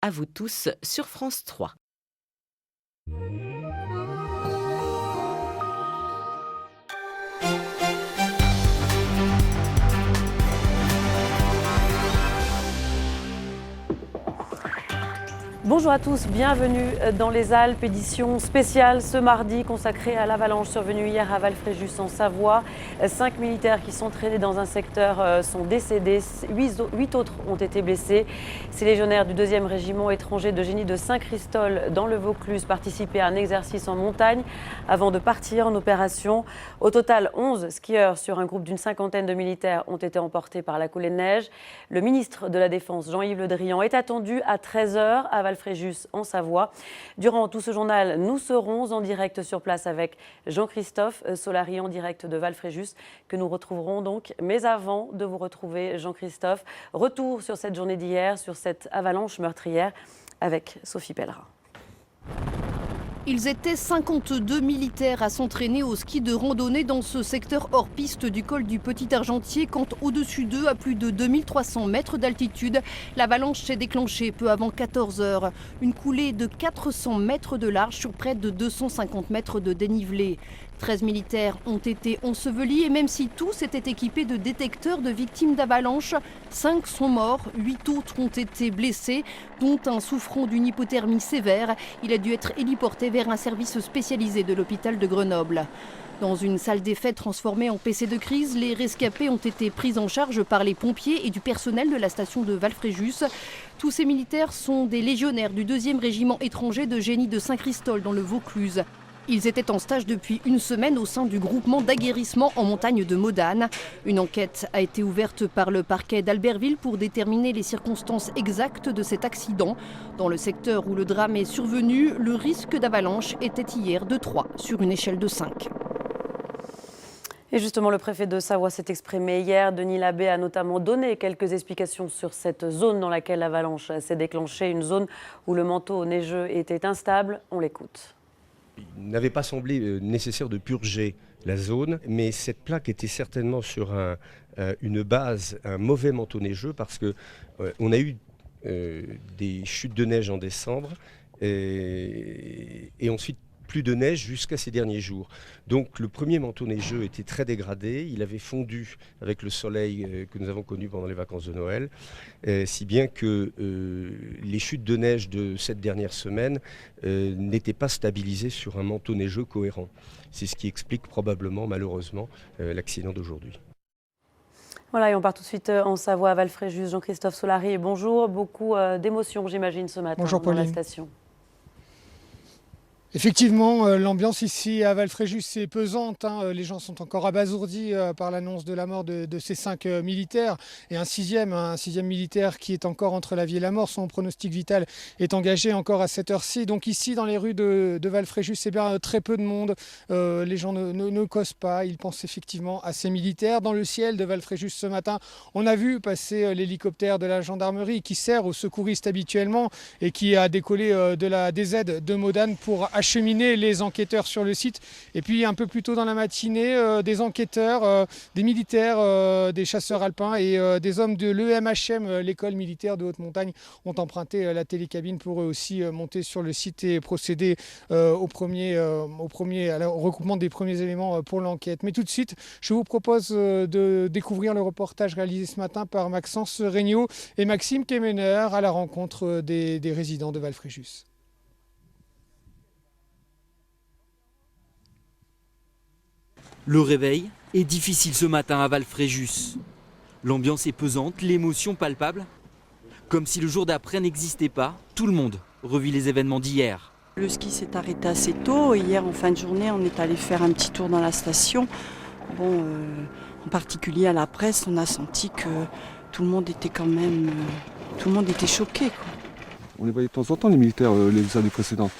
à vous tous sur France 3. Bonjour à tous, bienvenue dans les Alpes, édition spéciale ce mardi consacrée à l'avalanche survenue hier à Valfréjus en Savoie. 5 militaires qui sont traînés dans un secteur sont décédés, 8 autres ont été blessés. Ces légionnaires du 2e régiment étranger de génie de Saint-Christol dans le Vaucluse participaient à un exercice en montagne avant de partir en opération. Au total, 11 skieurs sur un groupe d'une 50aine de militaires ont été emportés par la coulée de neige. Le ministre de la Défense, Jean-Yves Le Drian, est attendu à 13h à Valfréjus en Savoie. Durant tout ce journal, nous serons en direct sur place avec Jean-Christophe Solari en direct de Valfréjus que nous retrouverons donc. Mais avant de vous retrouver, Jean-Christophe, retour sur cette journée d'hier, sur cette avalanche meurtrière avec Sophie Pellerin. Ils étaient 52 militaires à s'entraîner au ski de randonnée dans ce secteur hors piste du col du Petit Argentier quand au-dessus d'eux, à plus de 2300 mètres d'altitude, l'avalanche s'est déclenchée peu avant 14 heures. Une coulée de 400 mètres de large sur près de 250 mètres de dénivelé. 13 militaires ont été ensevelis et même si tous étaient équipés de détecteurs de victimes d'avalanche, 5 sont morts, 8 autres ont été blessés, dont un souffrant d'une hypothermie sévère. Il a dû être héliporté vers un service spécialisé de l'hôpital de Grenoble. Dans une salle des fêtes transformée en PC de crise, les rescapés ont été pris en charge par les pompiers et du personnel de la station de Valfréjus. Tous ces militaires sont des légionnaires du 2e régiment étranger de génie de Saint-Christol dans le Vaucluse. Ils étaient en stage depuis une semaine au sein du groupement d'aguerrissement en montagne de Modane. Une enquête a été ouverte par le parquet d'Albertville pour déterminer les circonstances exactes de cet accident. Dans le secteur où le drame est survenu, le risque d'avalanche était hier de 3 sur une échelle de 5. Et justement, le préfet de Savoie s'est exprimé hier. Denis Labbé a notamment donné quelques explications sur cette zone dans laquelle l'avalanche s'est déclenchée, une zone où le manteau neigeux était instable. On l'écoute. Il n'avait pas semblé nécessaire de purger la zone, mais cette plaque était certainement sur une base, un mauvais manteau neigeux, parce qu'on a eu des chutes de neige en décembre et ensuite plus de neige jusqu'à ces derniers jours. Donc le premier manteau neigeux était très dégradé, il avait fondu avec le soleil que nous avons connu pendant les vacances de Noël, si bien que les chutes de neige de cette dernière semaine n'étaient pas stabilisées sur un manteau neigeux cohérent. C'est ce qui explique probablement, malheureusement, l'accident d'aujourd'hui. Voilà, et on part tout de suite en Savoie à Valfréjus. Jean-Christophe Solari, bonjour. Beaucoup d'émotions, j'imagine, ce matin dans la station. Effectivement, l'ambiance ici à Valfréjus est pesante. Les gens sont encore abasourdis par l'annonce de la mort de ces 5 militaires et un sixième militaire qui est encore entre la vie et la mort. Son pronostic vital est engagé encore à cette heure-ci. Donc ici, dans les rues de Valfréjus, c'est bien très peu de monde. Les gens ne causent pas. Ils pensent effectivement à ces militaires. Dans le ciel de Valfréjus ce matin, on a vu passer l'hélicoptère de la gendarmerie qui sert aux secouristes habituellement et qui a décollé de la DZ de Modane pour acheminer les enquêteurs sur le site. Et puis un peu plus tôt dans la matinée, des enquêteurs, des militaires, des chasseurs alpins et des hommes de l'EMHM, l'école militaire de haute montagne, ont emprunté la télécabine pour eux aussi monter sur le site et procéder au recoupement des premiers éléments pour l'enquête. Mais tout de suite, je vous propose de découvrir le reportage réalisé ce matin par Maxence Regnault et Maxime Kemener à la rencontre des résidents de Valfréjus. Le réveil est difficile ce matin à Valfréjus. L'ambiance est pesante, l'émotion palpable. Comme si le jour d'après n'existait pas, tout le monde revit les événements d'hier. Le ski s'est arrêté assez tôt. Hier, en fin de journée, on est allé faire un petit tour dans la station. En particulier à la presse, on a senti que tout le monde était choqué, quoi. On les voyait de temps en temps, les militaires, les années précédentes.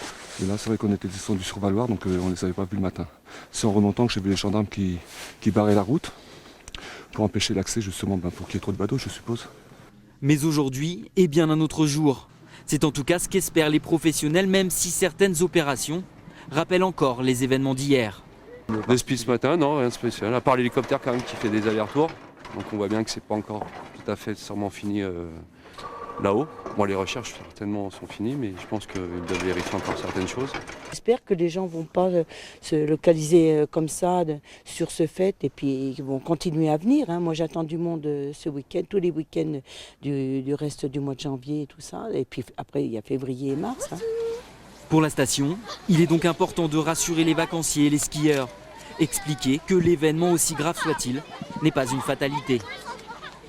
Et là, c'est vrai qu'on était descendus sur Valoir, donc on ne les avait pas vus le matin. C'est en remontant que j'ai vu les gendarmes qui barraient la route pour empêcher l'accès, justement, pour qu'il y ait trop de bateaux, je suppose. Mais aujourd'hui est bien un autre jour. C'est en tout cas ce qu'espèrent les professionnels, même si certaines opérations rappellent encore les événements d'hier. Des speed ce matin, non, rien de spécial, à part l'hélicoptère quand même qui fait des allers-retours. Donc on voit bien que c'est pas encore tout à fait sûrement fini là-haut. Bon, les recherches certainement sont finies, mais je pense qu'ils doivent vérifier encore certaines choses. J'espère que les gens ne vont pas se localiser comme ça sur ce fait et puis ils vont continuer à venir. Moi j'attends du monde ce week-end, tous les week-ends du reste du mois de janvier et tout ça. Et puis après il y a février et mars. Pour la station, il est donc important de rassurer les vacanciers et les skieurs. Expliquer que l'événement, aussi grave soit-il, n'est pas une fatalité.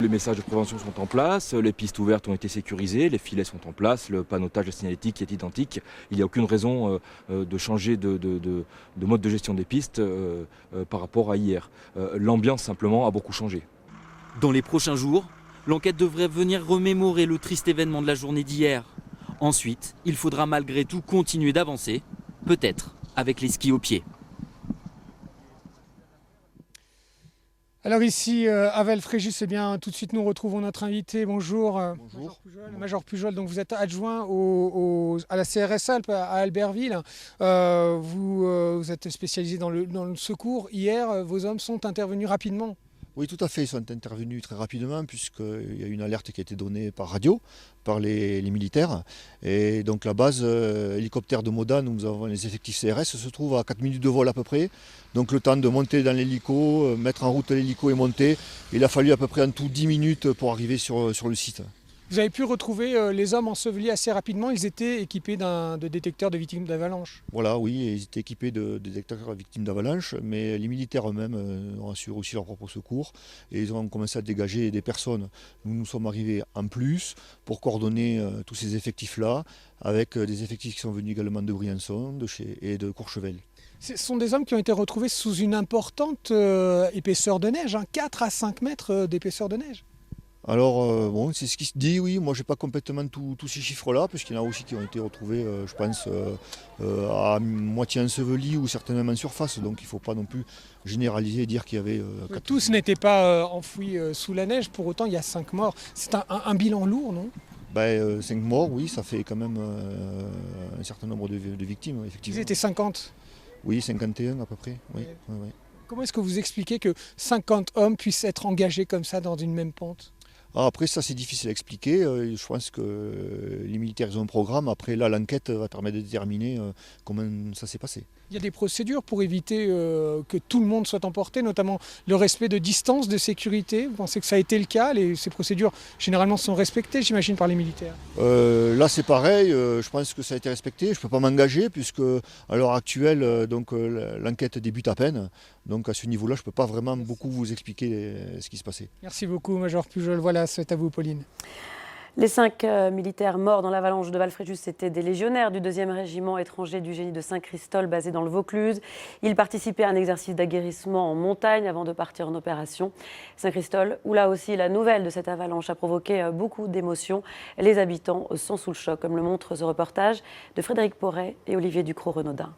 Les messages de prévention sont en place, les pistes ouvertes ont été sécurisées, les filets sont en place, le panneautage signalétique est identique. Il n'y a aucune raison de changer de mode de gestion des pistes par rapport à hier. L'ambiance simplement a beaucoup changé. Dans les prochains jours, l'enquête devrait venir remémorer le triste événement de la journée d'hier. Ensuite, il faudra malgré tout continuer d'avancer, peut-être avec les skis aux pieds. Alors ici, à Val-Fréjus, eh bien, tout de suite nous retrouvons notre invité. Bonjour. Bonjour. Major Pujol, donc vous êtes adjoint à la CRS Alpes à Albertville. Vous êtes spécialisé dans le secours. Hier, vos hommes sont intervenus rapidement. Oui, tout à fait. Ils sont intervenus très rapidement puisqu'il y a une alerte qui a été donnée par radio, par les militaires. Et donc la base hélicoptère de Modane, où nous avons les effectifs CRS, se trouve à 4 minutes de vol à peu près. Donc le temps de monter dans l'hélico, mettre en route l'hélico et monter. Il a fallu à peu près en tout 10 minutes pour arriver sur le site. Vous avez pu retrouver les hommes ensevelis assez rapidement. Ils étaient équipés de détecteurs de victimes d'avalanche. Voilà, oui, ils étaient équipés de détecteurs victimes d'avalanche, mais les militaires eux-mêmes ont assuré aussi leur propre secours et ils ont commencé à dégager des personnes. Nous sommes arrivés en plus pour coordonner tous ces effectifs-là avec des effectifs qui sont venus également de Briançon et de Courchevel. Ce sont des hommes qui ont été retrouvés sous une importante épaisseur de neige, 4 à 5 mètres d'épaisseur de neige. Alors, bon, c'est ce qui se dit, oui. Moi, je n'ai pas complètement tous ces chiffres-là, puisqu'il y en a aussi qui ont été retrouvés, je pense, à moitié ensevelis ou certainement en surface. Donc, il ne faut pas non plus généraliser et dire qu'il y avait... Tous n'étaient pas enfouis sous la neige, pour autant, il y a 5 morts. C'est un bilan lourd, non ? 5 morts, oui, ça fait quand même un certain nombre de victimes, effectivement. Ils étaient 50 ? Oui, 51 à peu près, oui. Oui. Comment est-ce que vous expliquez que 50 hommes puissent être engagés comme ça dans une même pente ? Après, ça c'est difficile à expliquer. Je pense que les militaires ils ont un programme. Après, là, l'enquête va permettre de déterminer comment ça s'est passé. Il y a des procédures pour éviter que tout le monde soit emporté, notamment le respect de distance, de sécurité. Vous pensez que ça a été le cas ? Ces procédures, généralement, sont respectées, j'imagine, par les militaires. Là, c'est pareil. Je pense que ça a été respecté. Je ne peux pas m'engager puisque, à l'heure actuelle, l'enquête débute à peine. Donc, à ce niveau-là, je ne peux pas vraiment beaucoup vous expliquer ce qui se passait. Merci beaucoup, Major Pujol. Voilà, c'est à vous, Pauline. Les 5 militaires morts dans l'avalanche de Val-Fréjus étaient des légionnaires du 2e régiment étranger du génie de Saint-Christol, basé dans le Vaucluse. Ils participaient à un exercice d'aguerrissement en montagne avant de partir en opération. Saint-Christol, où là aussi la nouvelle de cette avalanche a provoqué beaucoup d'émotions. Les habitants sont sous le choc, comme le montre ce reportage de Frédéric Porret et Olivier Ducrot-Renaudin.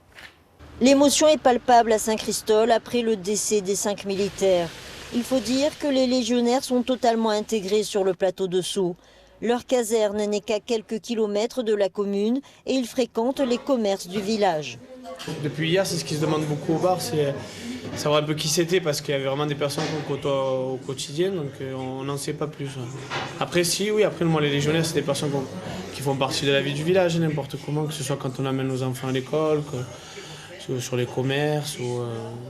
L'émotion est palpable à Saint-Christol après le décès des 5 militaires. Il faut dire que les légionnaires sont totalement intégrés sur le plateau de Sceaux. Leur caserne n'est qu'à quelques kilomètres de la commune et ils fréquentent les commerces du village. Depuis hier, c'est ce qui se demande beaucoup au bar, c'est savoir un peu qui c'était parce qu'il y avait vraiment des personnes qu'on côtoie au quotidien, donc on n'en sait pas plus. Après, moi les légionnaires, c'est des personnes qui font partie de la vie du village, n'importe comment, que ce soit quand on amène nos enfants à l'école, sur les commerces.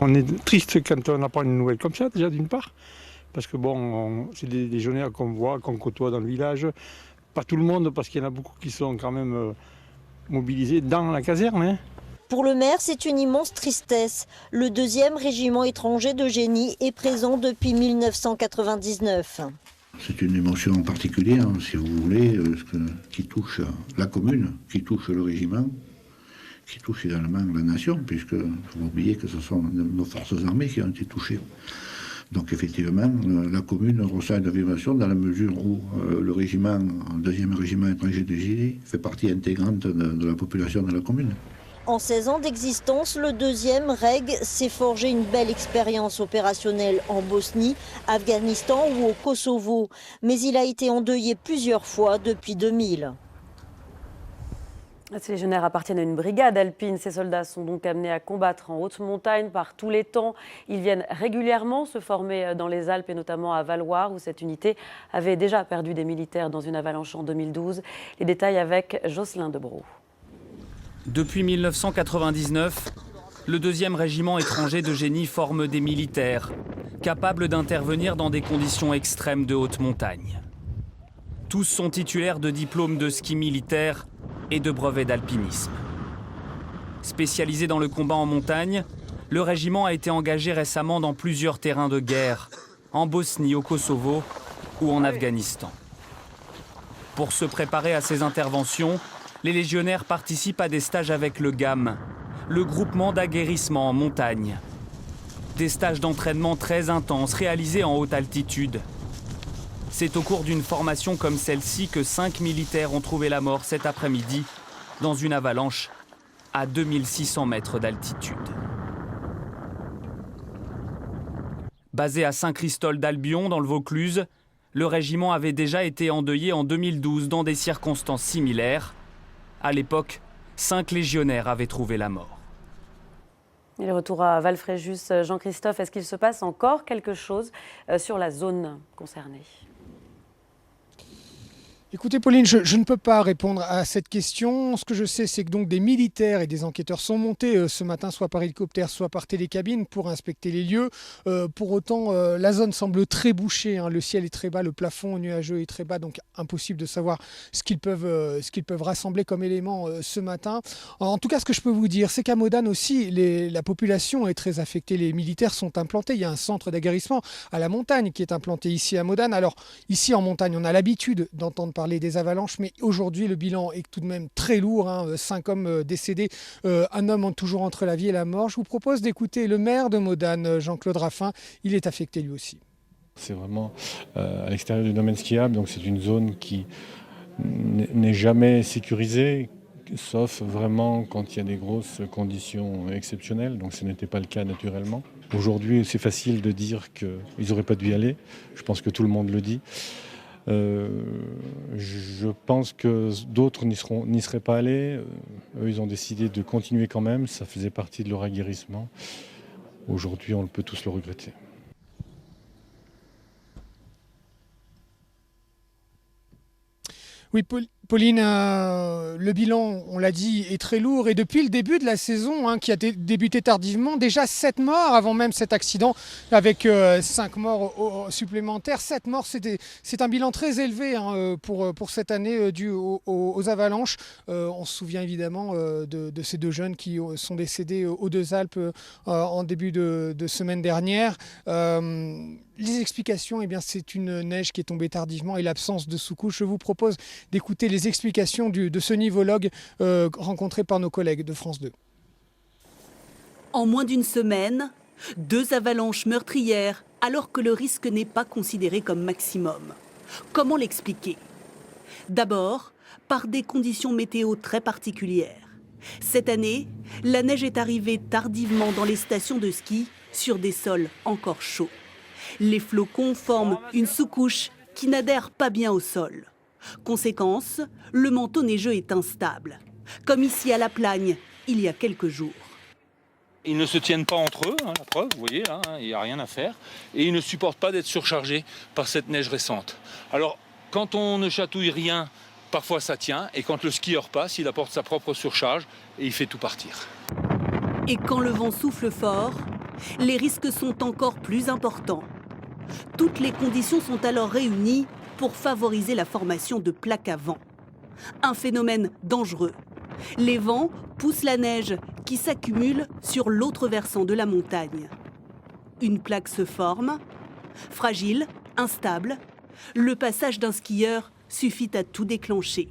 On est triste quand on apprend une nouvelle comme ça, déjà d'une part, parce que c'est des légionnaires qu'on voit, qu'on côtoie dans le village. Pas tout le monde, parce qu'il y en a beaucoup qui sont quand même mobilisés dans la caserne. Pour le maire, c'est une immense tristesse. Le 2e régiment étranger de génie est présent depuis 1999. C'est une émotion particulière, si vous voulez, qui touche la commune, qui touche le régiment, qui touche également la nation, puisque il ne faut pas oublier que ce sont nos forces armées qui ont été touchées. Donc effectivement, la commune ressent une vibration dans la mesure où le régiment, le 2e régiment étranger de génie, fait partie intégrante de la population de la commune. En 16 ans d'existence, le 2e REG s'est forgé une belle expérience opérationnelle en Bosnie, Afghanistan ou au Kosovo. Mais il a été endeuillé plusieurs fois depuis 2000. Ces légionnaires appartiennent à une brigade alpine. Ces soldats sont donc amenés à combattre en haute montagne par tous les temps. Ils viennent régulièrement se former dans les Alpes et notamment à Valloire où cette unité avait déjà perdu des militaires dans une avalanche en 2012. Les détails avec Jocelyn Debroux. Depuis 1999, le 2e régiment étranger de génie forme des militaires capables d'intervenir dans des conditions extrêmes de haute montagne. Tous sont titulaires de diplômes de ski militaire et de brevets d'alpinisme. Spécialisé dans le combat en montagne, le régiment a été engagé récemment dans plusieurs terrains de guerre, en Bosnie, au Kosovo ou en Afghanistan. Pour se préparer à ces interventions, les légionnaires participent à des stages avec le GAM, le groupement d'aguerrissement en montagne. Des stages d'entraînement très intenses réalisés en haute altitude. C'est au cours d'une formation comme celle-ci que 5 militaires ont trouvé la mort cet après-midi dans une avalanche à 2600 mètres d'altitude. Basé à Saint-Christol-d'Albion dans le Vaucluse, le régiment avait déjà été endeuillé en 2012 dans des circonstances similaires. À l'époque, 5 légionnaires avaient trouvé la mort. Et le retour à Valfréjus, Jean-Christophe, est-ce qu'il se passe encore quelque chose sur la zone concernée ? Écoutez Pauline, je ne peux pas répondre à cette question. Ce que je sais, c'est que donc des militaires et des enquêteurs sont montés ce matin, soit par hélicoptère, soit par télécabine, pour inspecter les lieux. Pour autant, la zone semble très bouchée. Le ciel est très bas, le plafond nuageux est très bas, donc impossible de savoir ce qu'ils peuvent rassembler comme éléments ce matin. En tout cas, ce que je peux vous dire, c'est qu'à Modane aussi, la population est très affectée. Les militaires sont implantés. Il y a un centre d'aguerrissement à la montagne qui est implanté ici à Modane. Alors, ici en montagne, on a l'habitude d'entendre parler des avalanches, mais aujourd'hui le bilan est tout de même très lourd, 5 hommes décédés, un homme toujours entre la vie et la mort. Je vous propose d'écouter le maire de Modane, Jean-Claude Raffin, il est affecté lui aussi. C'est vraiment à l'extérieur du domaine skiable, donc c'est une zone qui n'est jamais sécurisée, sauf vraiment quand il y a des grosses conditions exceptionnelles, donc ce n'était pas le cas naturellement. Aujourd'hui c'est facile de dire qu'ils n'auraient pas dû y aller, je pense que tout le monde le dit. Je pense que d'autres n'y seraient pas allés. Eux, ils ont décidé de continuer quand même. Ça faisait partie de leur aguerrissement. Aujourd'hui, on peut tous le regretter. Oui, Pauline, le bilan, on l'a dit, est très lourd. Et depuis le début de la saison, qui a débuté tardivement, déjà 7 morts avant même cet accident, avec 5 morts supplémentaires. 7 morts, c'est un bilan très élevé pour cette année dû aux avalanches. On se souvient évidemment de ces 2 jeunes qui sont décédés aux Deux-Alpes en début de semaine dernière. Les explications, c'est une neige qui est tombée tardivement et l'absence de sous-couche. Je vous propose d'écouter les explications de ce nivologue rencontré par nos collègues de France 2. En moins d'une semaine, 2 avalanches meurtrières alors que le risque n'est pas considéré comme maximum. Comment l'expliquer ? D'abord, par des conditions météo très particulières. Cette année, la neige est arrivée tardivement dans les stations de ski sur des sols encore chauds. Les flocons forment une sous-couche qui n'adhère pas bien au sol. Conséquence, le manteau neigeux est instable, comme ici à La Plagne, il y a quelques jours. Ils ne se tiennent pas entre eux, la preuve, vous voyez, là, il n'y a rien à faire. Et ils ne supportent pas d'être surchargés par cette neige récente. Alors, quand on ne chatouille rien, parfois ça tient. Et quand le skieur passe, il apporte sa propre surcharge et il fait tout partir. Et quand le vent souffle fort, les risques sont encore plus importants. Toutes les conditions sont alors réunies pour favoriser la formation de plaques à vent. Un phénomène dangereux. Les vents poussent la neige qui s'accumule sur l'autre versant de la montagne. Une plaque se forme, fragile, instable. Le passage d'un skieur suffit à tout déclencher.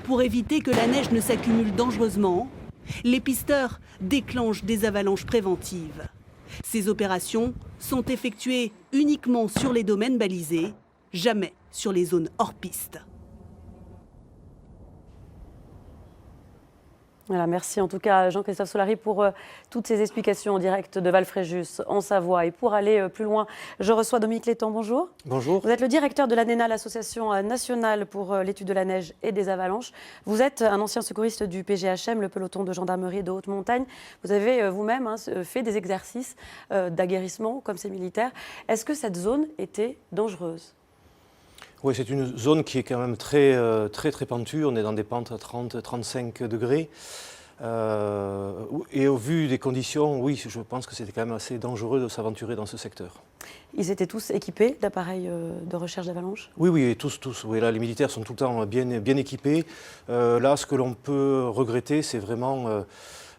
Pour éviter que la neige ne s'accumule dangereusement, les pisteurs déclenchent des avalanches préventives. Ces opérations sont effectuées uniquement sur les domaines balisés, jamais sur les zones hors piste. Voilà, merci en tout cas Jean-Christophe Solari pour toutes ces explications en direct de Val-Fréjus en Savoie. Et pour aller plus loin, je reçois Dominique Létang, bonjour. Bonjour. Vous êtes le directeur de l'ANENA, l'association nationale pour l'étude de la neige et des avalanches. Vous êtes un ancien secouriste du PGHM, le peloton de gendarmerie de haute montagne. Vous avez vous-même fait des exercices d'aguerrissement comme ces militaires. Est-ce que cette zone était dangereuse ? Oui, c'est une zone qui est quand même très pentue. On est dans des pentes à 30-35 degrés. Et au vu des conditions, oui, je pense que c'était quand même assez dangereux de s'aventurer dans ce secteur. Ils étaient tous équipés d'appareils de recherche d'avalanche ? Oui, tous. Oui, là, les militaires sont tout le temps bien équipés. Là, ce que l'on peut regretter, c'est vraiment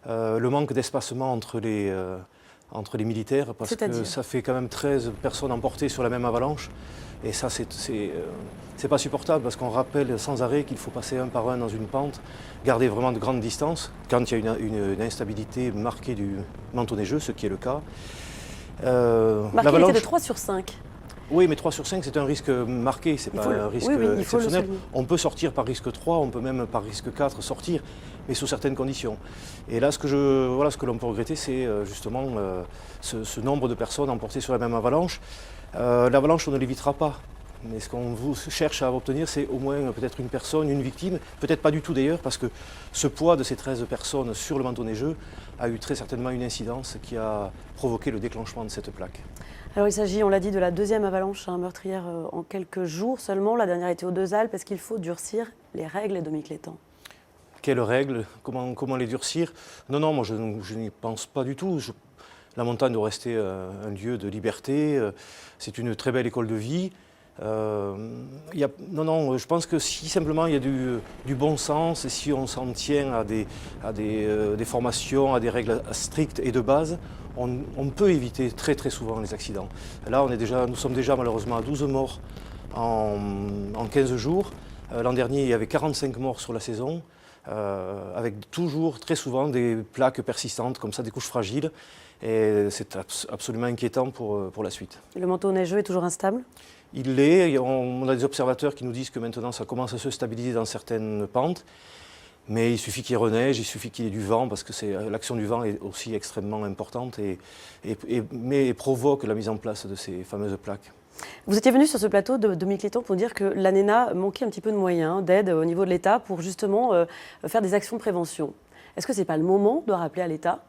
le manque d'espacement entre les militaires, parce que ça fait quand même 13 personnes emportées sur la même avalanche. Et ça, c'est pas supportable, parce qu'on rappelle sans arrêt qu'il faut passer un par un dans une pente, garder vraiment de grandes distances, quand il y a une instabilité marquée du manteau neigeux, ce qui est le cas. Marqué était de 3 sur 5. Oui, mais 3 sur 5, c'est un risque marqué, c'est pas un risque exceptionnel. On peut sortir par risque 3, on peut même par risque 4 sortir, mais sous certaines conditions. Et là, ce que l'on peut regretter, c'est justement ce nombre de personnes emportées sur la même avalanche. L'avalanche, on ne l'évitera pas. Mais ce qu'on cherche à obtenir, c'est au moins peut-être une personne, une victime, peut-être pas du tout d'ailleurs, parce que ce poids de ces 13 personnes sur le manteau neigeux a eu très certainement une incidence qui a provoqué le déclenchement de cette plaque. Alors il s'agit, on l'a dit, de la deuxième avalanche meurtrière en quelques jours seulement. La dernière était aux Deux Alpes. Est-ce qu'il faut durcir les règles, Dominique Létang ? Quelles règles ? Comment les durcir ? Non, moi je n'y pense pas du tout. La montagne doit rester un lieu de liberté. C'est une très belle école de vie. Je pense que si simplement il y a du bon sens et si on s'en tient à des formations, à des règles strictes et de base, on peut éviter très souvent les accidents. Là, nous sommes déjà malheureusement à 12 morts en 15 jours. L'an dernier, il y avait 45 morts sur la saison, avec toujours très souvent des plaques persistantes, comme ça, des couches fragiles. Et c'est absolument inquiétant pour la suite. Le manteau neigeux est toujours instable ? Il l'est. On a des observateurs qui nous disent que maintenant ça commence à se stabiliser dans certaines pentes. Mais il suffit qu'il reneige, il suffit qu'il y ait du vent, parce que l'action du vent est aussi extrêmement importante mais provoque la mise en place de ces fameuses plaques. Vous étiez venu sur ce plateau de Dominique Létang pour dire que l'ANENA manquait un petit peu de moyens, d'aide au niveau de l'État pour justement faire des actions de prévention. Est-ce que ce n'est pas le moment de rappeler à l'État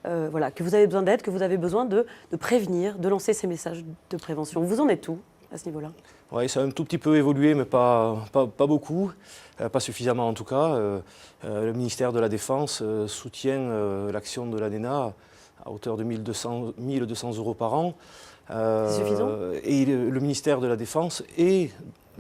que vous avez besoin d'aide, que vous avez besoin de prévenir, de lancer ces messages de prévention ? Vous en êtes où à ce niveau-là ? Oui, ça a un tout petit peu évolué, mais pas beaucoup, pas suffisamment en tout cas. Le ministère de la Défense soutient l'action de l'ANENA à hauteur de 1 200 € par an. C'est suffisant ? Et le ministère de la Défense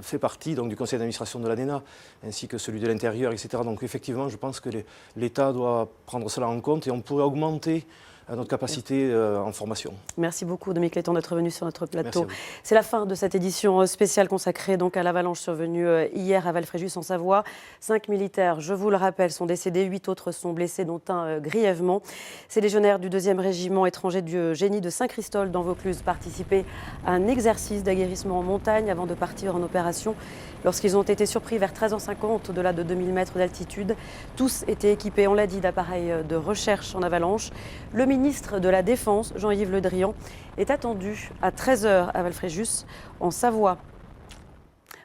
fait partie donc, du conseil d'administration de l'ANENA, ainsi que celui de l'Intérieur, etc. Donc effectivement, je pense que l'État doit prendre cela en compte et on pourrait augmenter notre capacité en formation. Merci beaucoup Dominique Létang d'être venu sur notre plateau. C'est la fin de cette édition spéciale consacrée donc à l'avalanche survenue hier à Val-Fréjus en Savoie. 5 militaires, je vous le rappelle, sont décédés, 8 autres sont blessés, dont un grièvement. Ces légionnaires du 2e régiment étranger du génie de Saint-Christol dans Vaucluse participaient à un exercice d'aguerrissement en montagne avant de partir en opération. Lorsqu'ils ont été surpris vers 13h50 au-delà de 2000 mètres d'altitude, tous étaient équipés, on l'a dit, d'appareils de recherche en avalanche. Le ministre de la Défense, Jean-Yves Le Drian, est attendu à 13h à Val-Fréjus, en Savoie.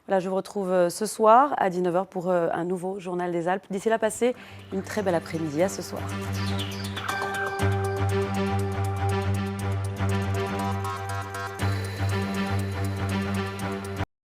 Voilà, je vous retrouve ce soir à 19h pour un nouveau Journal des Alpes. D'ici là, passez une très belle après-midi. À ce soir.